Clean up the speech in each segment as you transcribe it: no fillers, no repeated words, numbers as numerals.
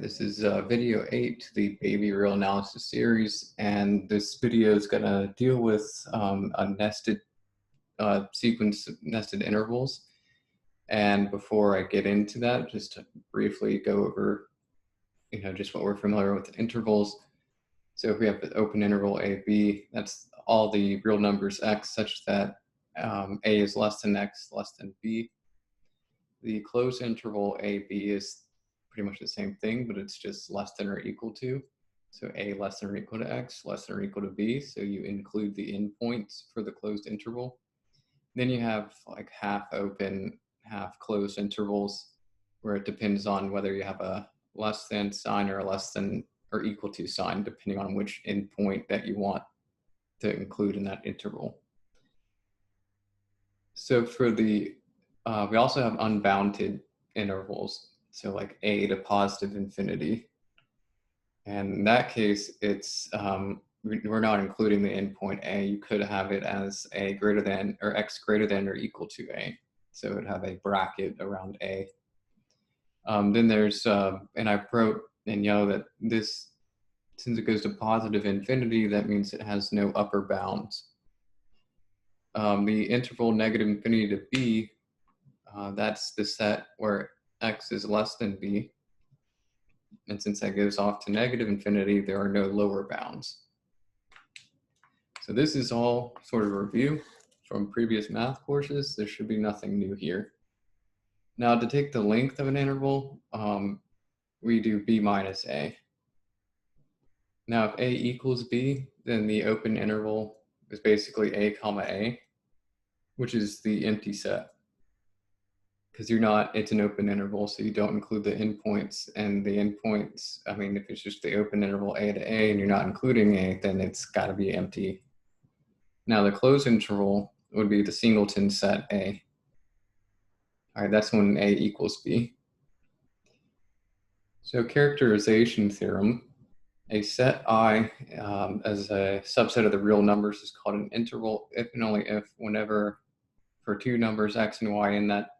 This is video 8 to the behavioral analysis series, and this video is going to deal with a nested sequence of nested intervals. And before I get into that, just to briefly go over, just what we're familiar with intervals. So if we have the open interval a, b, that's all the real numbers x such that a is less than x, less than b. The closed interval a, b is pretty much the same thing, but it's just less than or equal to. So a less than or equal to x, less than or equal to b. So you include the endpoints for the closed interval. Then you have like half open, half closed intervals where it depends on whether you have a less than sign or a less than or equal to sign, depending on which endpoint that you want to include in that interval. So for the, we also have unbounded intervals. So like a to positive infinity. And in that case, it's, we're not including the endpoint a. You could have it as a greater than or x greater than or equal to a. So it would have a bracket around a. Then there's, and I wrote in yellow that this, since it goes to positive infinity, that means it has no upper bounds. The interval negative infinity to b, that's the set where x is less than b. And since that goes off to negative infinity, there are no lower bounds. So this is all sort of a review from previous math courses. There should be nothing new here. Now to take the length of an interval, we do b minus a. Now if a equals b, then the open interval is basically a comma a, which is the empty set. Because it's an open interval, so you don't include the endpoints. And the endpoints, I mean, if it's just the open interval a to a and you're not including a, then it's got to be empty. Now the closed interval would be the singleton set a. All right, that's when a equals b. So characterization theorem, a set I as a subset of the real numbers is called an interval if and only if whenever for two numbers x and y in that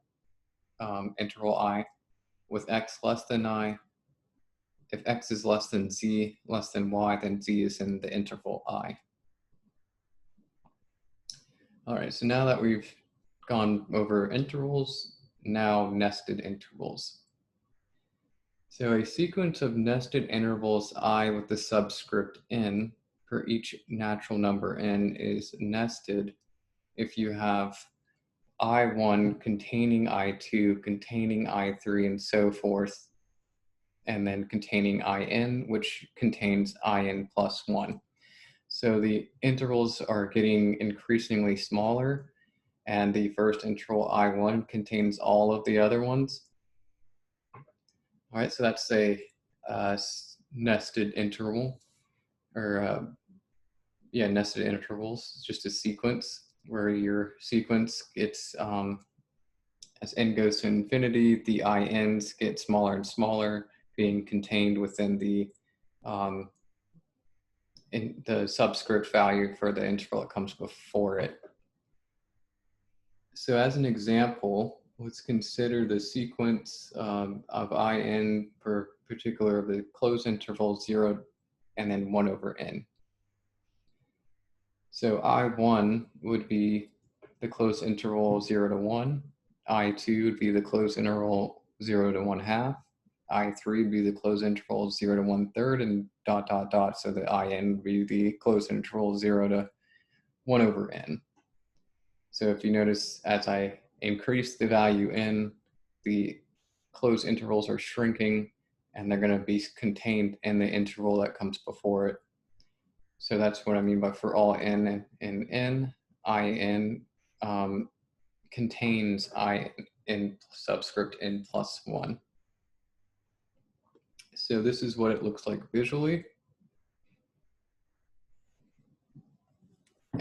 interval I with x less than I. If x is less than z, less than y, then z is in the interval I. All right, so now that we've gone over intervals, now nested intervals. So a sequence of nested intervals I with the subscript n for each natural number n is nested if you have I1 containing I2, containing I3, and so forth, and then containing In, which contains In plus 1. So the intervals are getting increasingly smaller, and the first interval I1 contains all of the other ones. All right, so that's a nested interval, or nested intervals. It's just a sequence where your sequence gets, as n goes to infinity, the INs get smaller and smaller, being contained within the subscript value for the interval that comes before it. So as an example, let's consider the sequence of In for particular of the closed interval 0 and then 1 over n. So I1 would be the closed interval 0 to 1. I2 would be the closed interval 0 to 1/2. I3 would be the closed interval 0 to 1/3 and ... So the In would be the closed interval 0 to 1 over n. So if you notice, as I increase the value n, the closed intervals are shrinking and they're going to be contained in the interval that comes before it. So that's what I mean by for all n and n, In contains In subscript n plus 1. So this is what it looks like visually.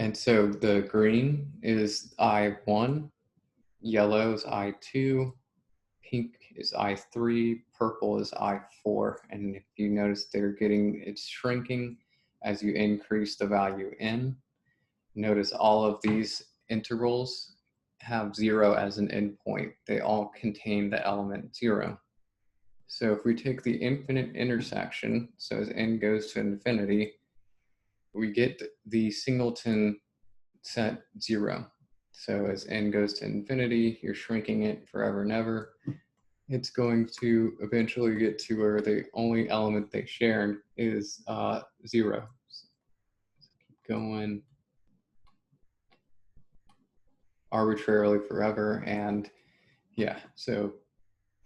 And so the green is I1, yellow is I2, pink is I3, purple is I4. And if you notice, it's shrinking as you increase the value n. Notice all of these intervals have 0 as an endpoint. They all contain the element 0. So if we take the infinite intersection, so as n goes to infinity, we get the singleton set 0. So as n goes to infinity, you're shrinking it forever and ever. It's going to eventually get to where the only element they share is 0. So keep going arbitrarily forever. And yeah, so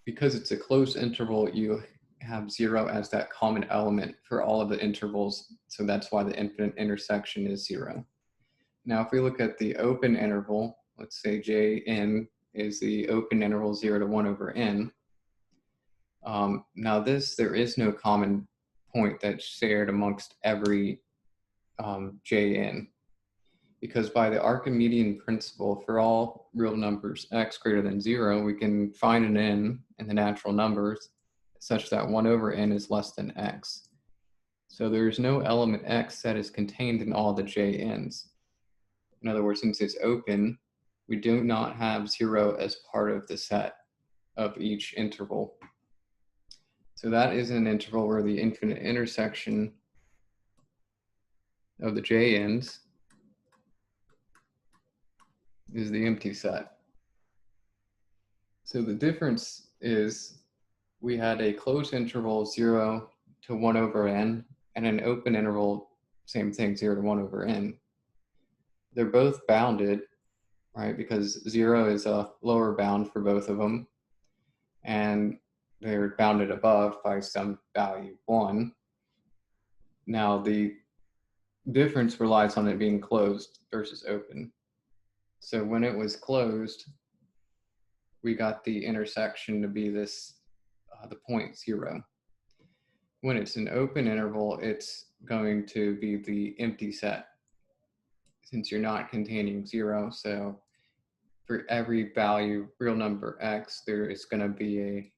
because it's a closed interval, you have 0 as that common element for all of the intervals. So that's why the infinite intersection is 0. Now, if we look at the open interval, let's say Jn is the open interval 0 to 1 over n. Now there is no common point that's shared amongst every Jn, because by the Archimedean principle, for all real numbers x greater than 0, we can find an n in the natural numbers such that 1 over n is less than x. So there's no element x that is contained in all the Jn's. In other words, since it's open, we do not have 0 as part of the set of each interval. So that is an interval where the infinite intersection of the Jn's is the empty set. So the difference is we had a closed interval 0 to 1 over n, and an open interval, same thing, 0 to 1 over n. They're both bounded, right? Because 0 is a lower bound for both of them, and they're bounded above by some value 1. Now the difference relies on it being closed versus open. So when it was closed, we got the intersection to be this, the point 0. When it's an open interval, it's going to be the empty set, since you're not containing 0. So for every value, real number x, there is going to be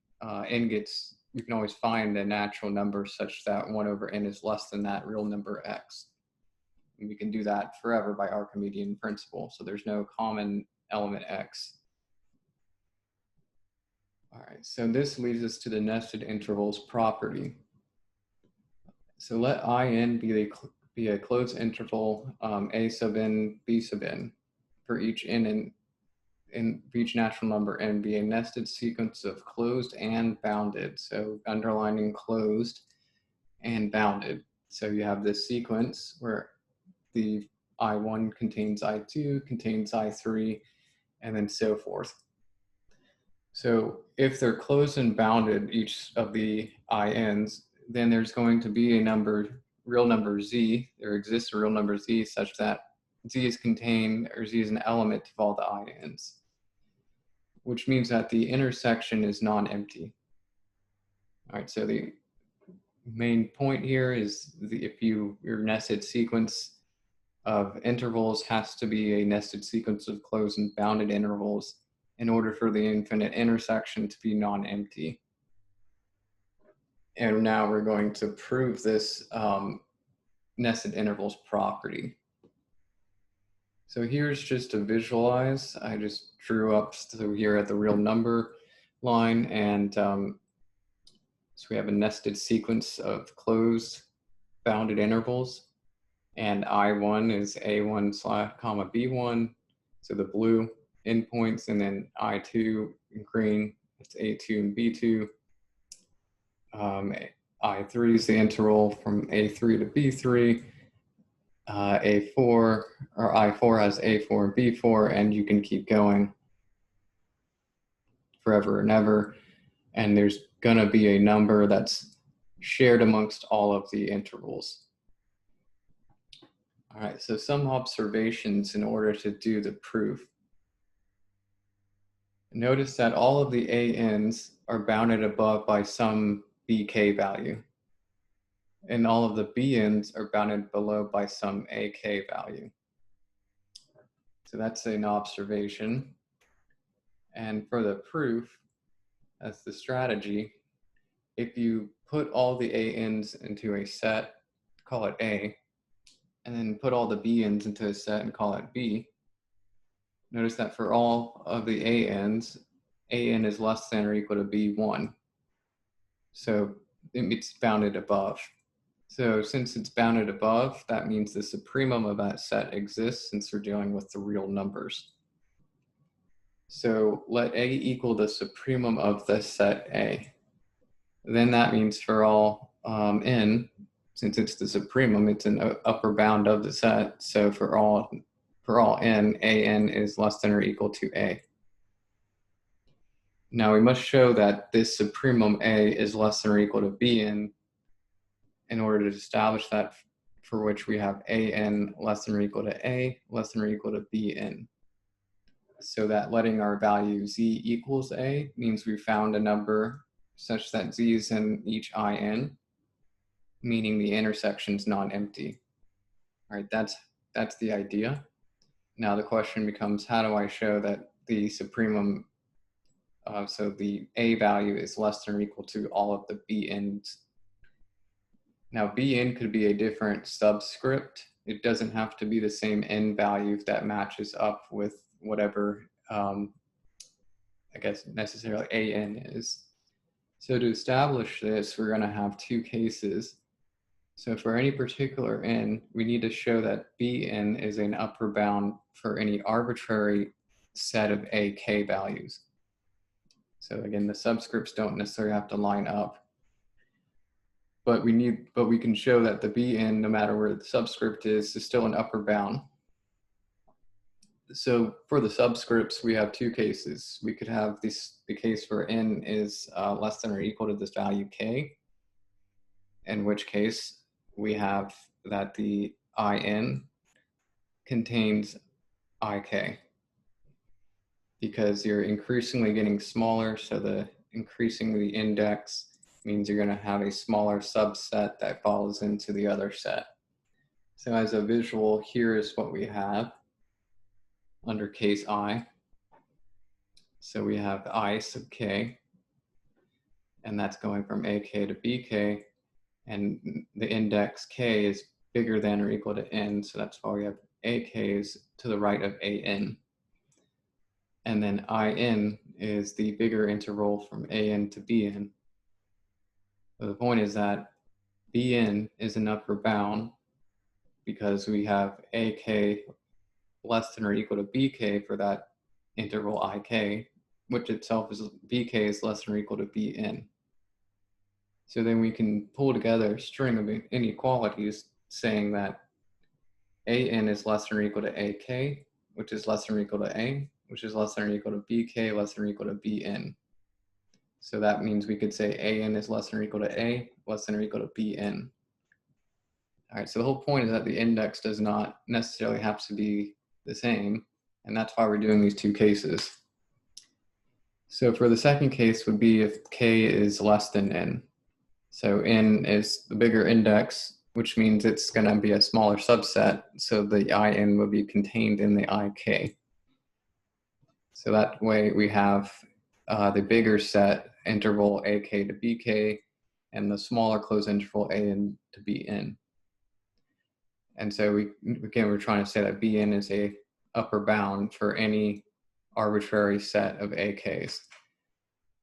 you can always find a natural number such that 1 over n is less than that real number x. And we can do that forever by Archimedean principle. So there's no common element x. All right, so this leads us to the nested intervals property. So let In be a closed interval a sub n, b sub n for each n and for each natural number n be a nested sequence of closed and bounded. So underlining closed and bounded. So you have this sequence where the I1 contains I2, contains I3, and then so forth. So if they're closed and bounded, each of the INs, then there's going to be a real number Z. There exists a real number Z such that Z is contained, or Z is an element of all the INs, which means that the intersection is non-empty. All right, so the main point here is your nested sequence of intervals has to be a nested sequence of closed and bounded intervals in order for the infinite intersection to be non-empty. And now we're going to prove this nested intervals property. So here's just to visualize. I just drew up through here at the real number line, and so we have a nested sequence of closed bounded intervals, and I1 is A1 comma B1, so the blue endpoints, and then I2 in green, it's A2 and B2. I3 is the interval from A3 to B3. A4 or I4 has A4 and B4, and you can keep going forever and ever. And there's going to be a number that's shared amongst all of the intervals. All right, so some observations in order to do the proof. Notice that all of the ANs are bounded above by some BK value, and all of the BNs are bounded below by some AK value. So that's an observation. And for the proof, that's the strategy. If you put all the ANs into a set, call it A, and then put all the BNs into a set and call it B, notice that for all of the ANs, AN is less than or equal to B1. So it's bounded above. So since it's bounded above, that means the supremum of that set exists since we're dealing with the real numbers. So let A equal the supremum of the set A. Then that means for all n, since it's the supremum, it's an upper bound of the set. So for all n, an is less than or equal to A. Now we must show that this supremum A is less than or equal to Bn in order to establish that, for which we have an less than or equal to A, less than or equal to Bn. So that letting our value z equals A means we found a number such that z is in each in, meaning the intersection is non-empty. All right, that's the idea. Now the question becomes, how do I show that the supremum, so the A value is less than or equal to all of the Bn's? Now Bn could be a different subscript. It doesn't have to be the same n value that matches up with whatever, I guess necessarily an is. So to establish this, we're going to have two cases. So for any particular n, we need to show that Bn is an upper bound for any arbitrary set of ak values. So again, the subscripts don't necessarily have to line up, but we can show that the Bn, no matter where the subscript is still an upper bound. So for the subscripts, we have two cases. We could have the case where n is less than or equal to this value k, in which case we have that the in contains ik, because you're increasingly getting smaller, so the increasing the index means you're going to have a smaller subset that falls into the other set. So as a visual, here is what we have under case I. So we have I sub k, and that's going from ak to bk, and the index k is bigger than or equal to n, so that's why we have ak's to the right of an. And then in is the bigger interval from an to bn. So the point is that bn is an upper bound because we have ak less than or equal to bk for that interval ik, which itself is bk is less than or equal to bn. So then we can pull together a string of inequalities saying that an is less than or equal to ak, which is less than or equal to a, which is less than or equal to bk, less than or equal to bn. So that means we could say an is less than or equal to a, less than or equal to bn. All right, so the whole point is that the index does not necessarily have to be the same, and that's why we're doing these two cases. So for the second case would be if k is less than n. So n is the bigger index, which means it's going to be a smaller subset, so the in will be contained in the ik. So that way we have the bigger set interval ak to bk and the smaller closed interval an to bn. And so we're trying to say that bn is a upper bound for any arbitrary set of ak's.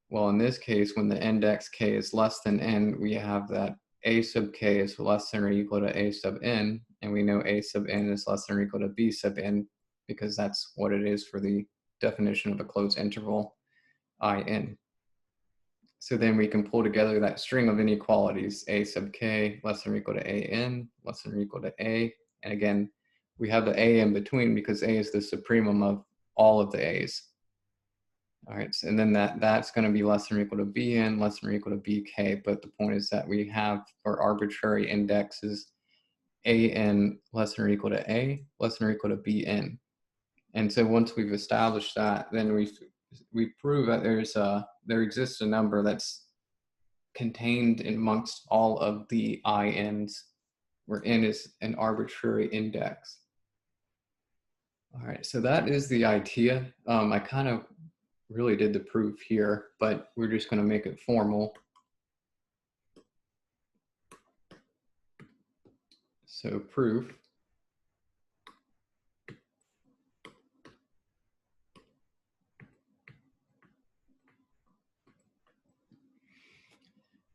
Well, in this case, when the index k is less than n, we have that a sub k is less than or equal to a sub n, and we know a sub n is less than or equal to b sub n because that's what it is for the definition of a closed interval in. So then we can pull together that string of inequalities, a sub k less than or equal to an, less than or equal to a, and again, we have the a in between because a is the supremum of all of the a's. All right, so, and then that's going to be less than or equal to bn, less than or equal to bk, but the point is that we have our arbitrary indexes an less than or equal to a, less than or equal to bn. And so once we've established that, then we prove that there exists a number that's contained amongst all of the in's, where n is an arbitrary index. All right, so that is the idea. I kind of really did the proof here, but we're just going to make it formal. So proof.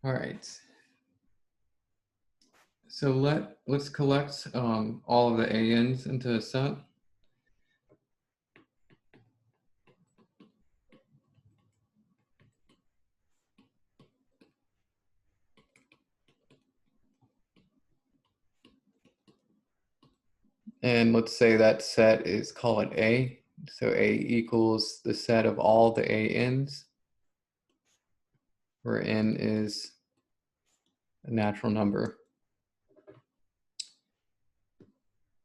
All right. So let's collect all of the ANs into a set. And let's say that set is, call it A. So A equals the set of all the ANs, where N is a natural number.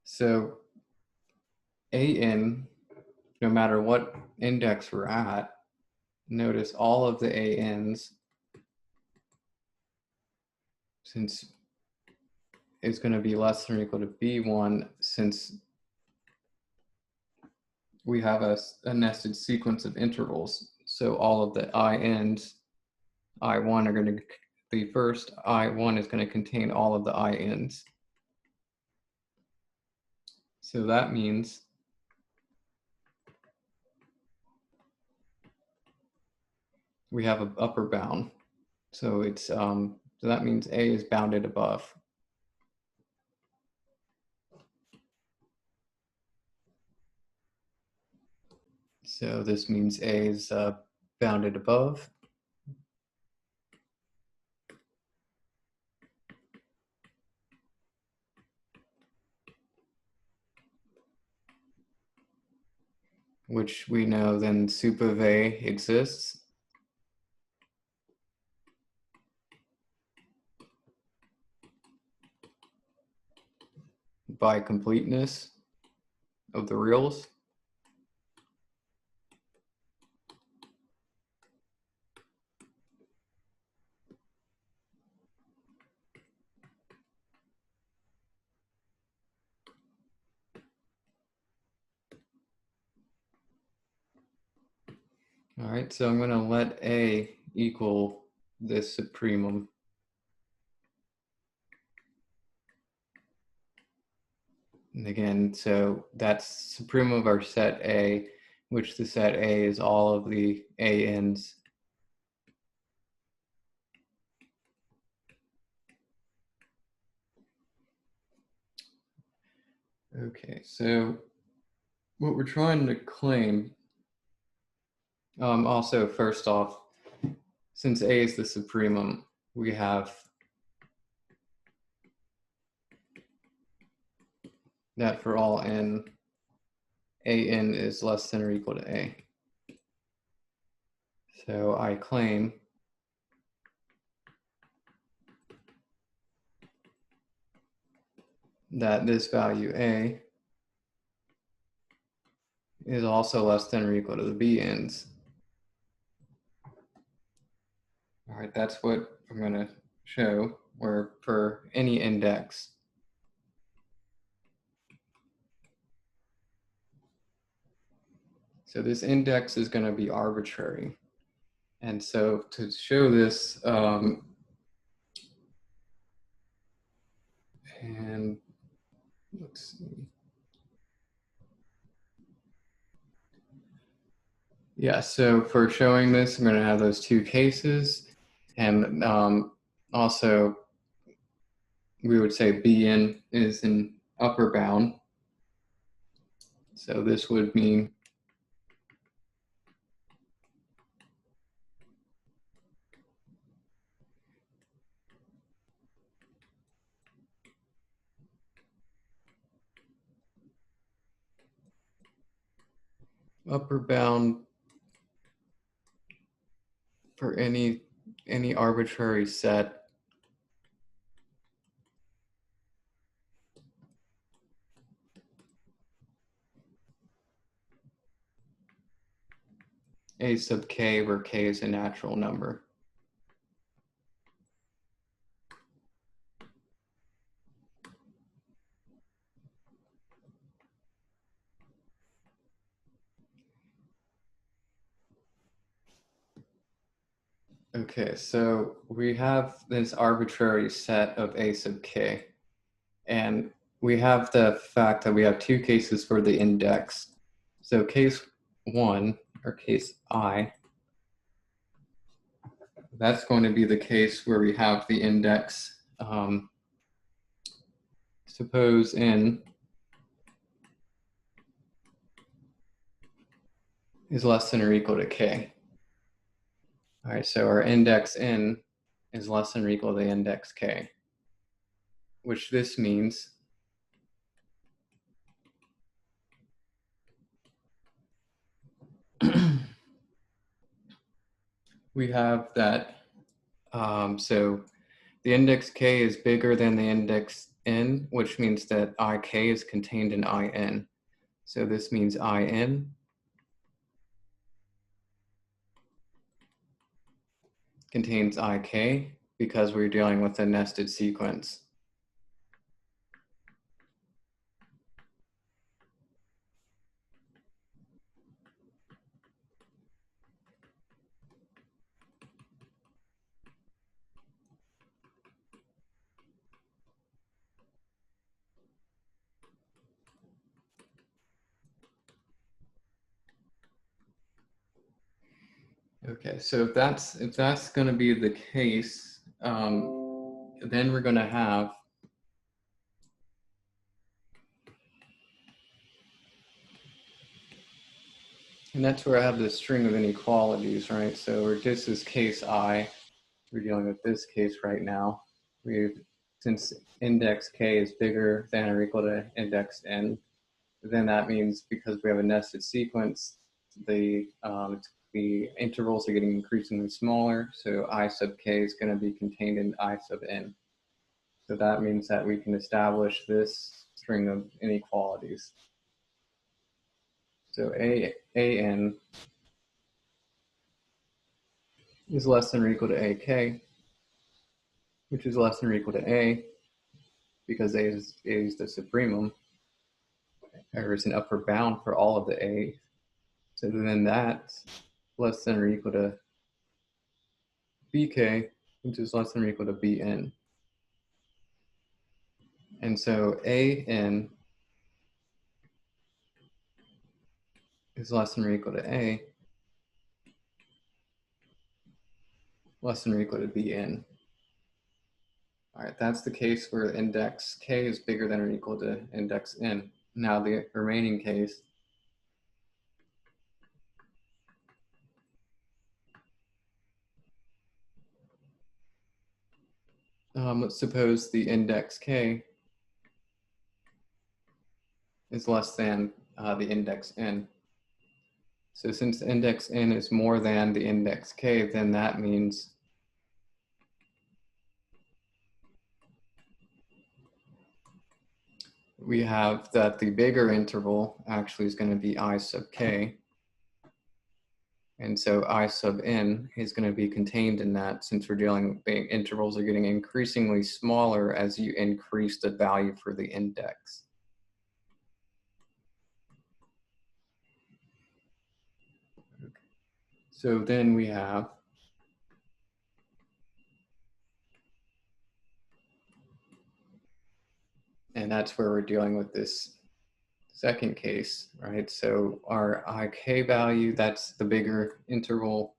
So AN, no matter what index we're at, notice all of the ANs, since it's going to be less than or equal to B1, since we have a nested sequence of intervals. So all of the INs, I1 are going to be first. I1 is going to contain all of the INs. So that means we have an upper bound. So it's so that means A is bounded above. So this means A is bounded above. Which we know then sup of A exists. By completeness of the reals. All right, so I'm going to let A equal this supremum. And again, so that's supremum of our set A, which the set A is all of the ANs. Okay, so what we're trying to claim, also first off, since A is the supremum, we have that for all N, AN is less than or equal to A. So I claim that this value A is also less than or equal to the BNs. All right, that's what I'm going to show, where for any index, so this index is going to be arbitrary. And so to show this, and let's see. Yeah, so for showing this, I'm going to have those two cases. And also, we would say Bn is an upper bound. So this would mean upper bound for any arbitrary set A sub k, where k is a natural number. Okay, so we have this arbitrary set of A sub k, and we have the fact that we have two cases for the index. So case 1, or case I, that's going to be the case where we have the index, suppose n is less than or equal to k. All right, so our index n is less than or equal to index k, which this means we have that, so the index k is bigger than the index n, which means that ik is contained in in. So this means in contains ik because we're dealing with a nested sequence. Okay, so if that's going to be the case, then we're going to have and that's where I have this string of inequalities, right? So this is case I. We're dealing with this case right now. Since index k is bigger than or equal to index n, then that means because we have a nested sequence, the intervals are getting increasingly smaller. So I sub k is going to be contained in I sub n. So that means that we can establish this string of inequalities. So an is less than or equal to ak, which is less than or equal to a, because a is the supremum. There is an upper bound for all of the a. So then that's less than or equal to bk, which is less than or equal to bn. And so an is less than or equal to a, less than or equal to bn. All right, that's the case where index k is bigger than or equal to index n. Now the remaining case, let's suppose the index k is less than the index n. So since the index n is more than the index k, then that means we have that the bigger interval actually is going to be I sub k. And so I sub n is going to be contained in that, since we're dealing, the intervals are getting increasingly smaller as you increase the value for the index. So then we have and that's where we're dealing with this second case, right? So our ik value, that's the bigger interval.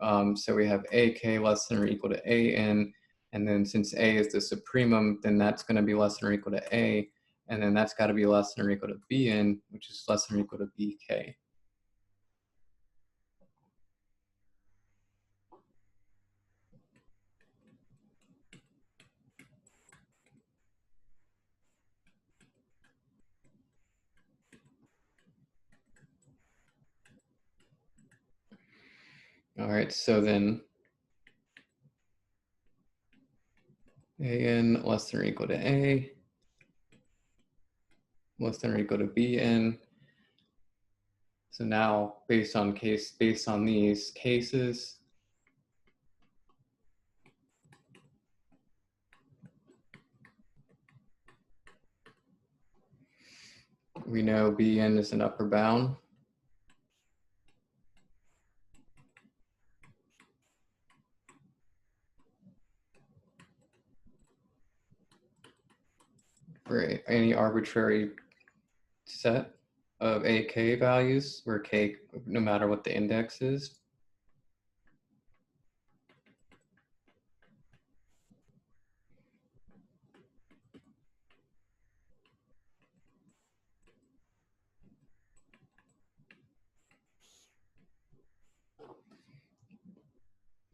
So we have ak less than or equal to an, and then since a is the supremum, then that's going to be less than or equal to a, and then that's got to be less than or equal to bn, which is less than or equal to bk. All right, so then an less than or equal to a, less than or equal to bn. So now based on these cases, we know bn is an upper bound. For any arbitrary set of ak values, where k, no matter what the index is.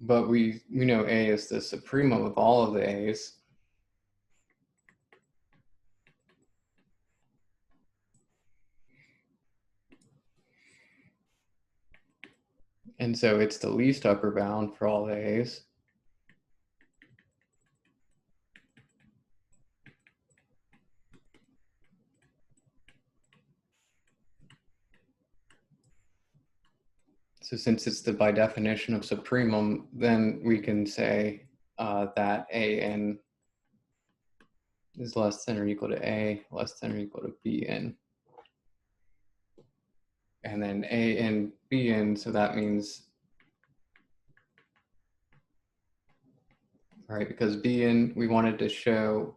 but we know A is the supremum of all of the A's. And so it's the least upper bound for all the A's. So since it's the by definition of supremum, then we can say that AN is less than or equal to A, less than or equal to BN. And then AN, BN, so that means, right, because BN, we wanted to show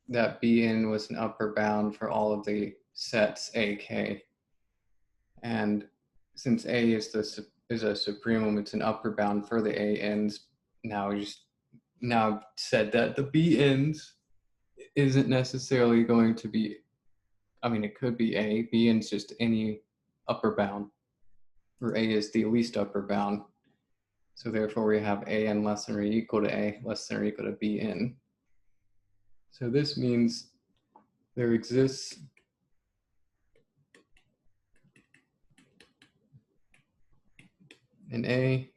that BN was an upper bound for all of the sets AK. And since A is a supremum, it's an upper bound for the ANs. Now we just said that the BNs isn't necessarily going to be, I mean, it could be A. BN's just any upper bound, where A is the least upper bound. So therefore we have AN less than or equal to A, less than or equal to BN. So this means there exists an A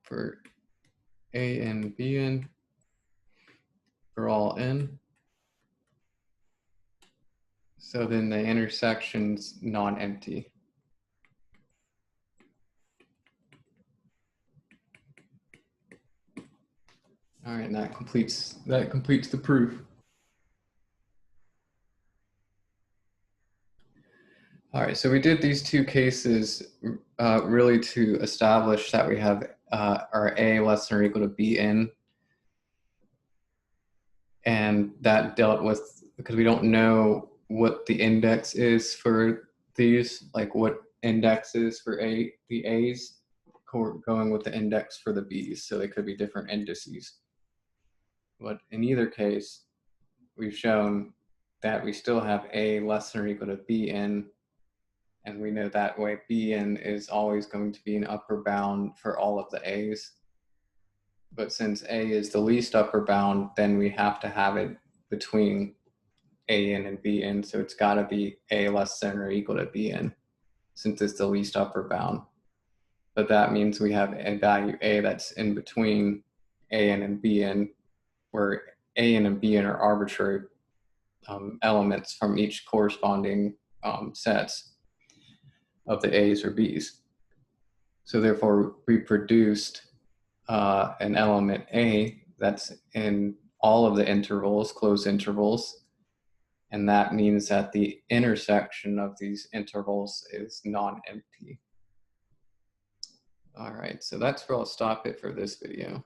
for AN, BN for all N. So then the intersection's non-empty. All right, and that completes the proof. All right, so we did these two cases really to establish that we have our A less than or equal to BN. And that dealt with, because we don't know what the index is for these, like what index is for the A's, going with the index for the B's. So they could be different indices. But in either case, we've shown that we still have A less than or equal to BN. And we know that way BN is always going to be an upper bound for all of the A's. But since A is the least upper bound, then we have to have it between AN and BN. So it's got to be A less than or equal to BN, since it's the least upper bound. But that means we have a value A that's in between AN and BN, where AN and BN are arbitrary elements from each corresponding sets of the A's or B's. So therefore, we produced an element A that's in all of the intervals, closed intervals, and that means that the intersection of these intervals is non-empty. All right, so that's where I'll stop it for this video.